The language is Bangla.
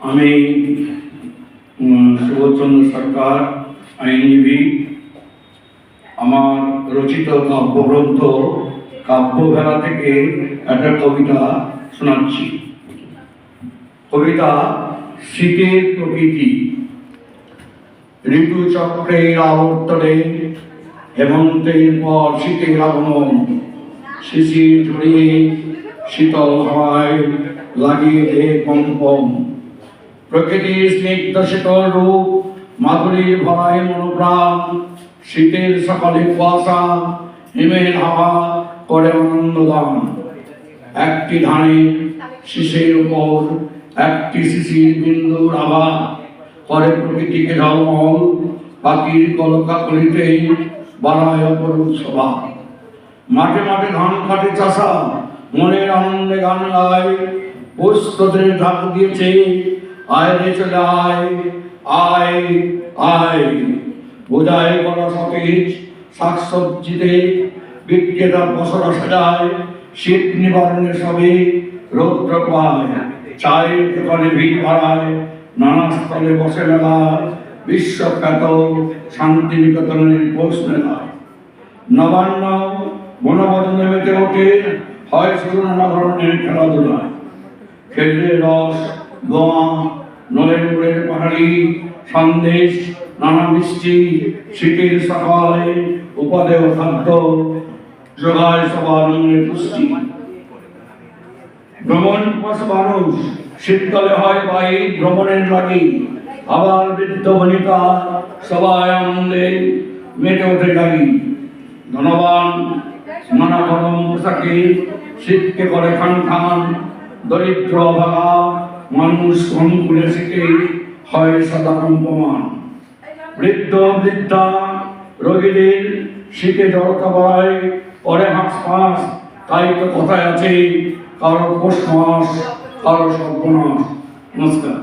আমি সুবোধচন্দ্র সরকার, আইনজীবী। আমার রচিত কাব্যগ্রন্থ কাব্যভেলা থেকে একটা কবিতা শোনাচ্ছি। কবিতা শীতের প্রকৃতি। ঋতুচক্রের আবর্তনে হেমন্তের পর শীতের আগমন, শিশির ঝরিয়ে শীতল হাওয়ায় লাগিয়ে দেয় কম্পন। প্রকৃতির স্নিগ্ধ শীতল রূপ, মাধুরীর ভরায় মনোপ্রাণ। শীতের সকালে কুয়াশা, হিমের হাওয়া করে আনন্দদান। একটি ধানের শীষের উপর একটি শিশির বিন্দুর আভা করে প্রকৃতিকে ঝলমল। পাখির কলকাকলিতে বাড়ায় অপরূপ শোভা। মাঠে মাঠে ধান কাটে চাষা, মনের আনন্দে গান গায়। প্রস্তুতের ঢাক দিয়েছে, আয় রে চলে আয়, আয় আয়। বোঝায় করা সতেজ শাকসবজিতে বিক্রেতা বসরা সাজায়। শীত নিবারণে সবে রৌদ্র পায়, চায়ের দোকানে ভিড় বাড়ায়। নানা স্থলে বসে মেলা, বিশ্বখ্যাত শান্তিনিকেতনের পৌষ মেলা। নবান্ন বনবদনে মেতে ওঠে, হয় শুধু নানা ধরনের খেলাধুলায়। খেজুরের রস, গোয়া, নলেন গুড়ের পাহাড়ি সন্দেশ, নানা মিষ্টি শীতের সকালে উপাদেয় খাদ্য যোগায় সবার মনে পুষ্টি। ভ্রমণ পাশ মানুষ শীতকালে হয় বাই ভ্রমণের লাগি। আবার বৃদ্ধ বনিতা সবাই আনন্দে মেতে ওঠে লাগি। ধনবান নানা গরম পোশাকে শীতকে করে খান খান। দরিদ্র অভাগা মানুষ অনুকূলে শীতে হয় সদা কম্পমান। বৃদ্ধ বৃদ্ধা রোগীদের শীতে জড়তা বাড়ায়, পরে হাঁসফাঁস। তাই তো কথায় আছে, কারো পৌষ মাস কারো সর্বনাশ। নমস্কার।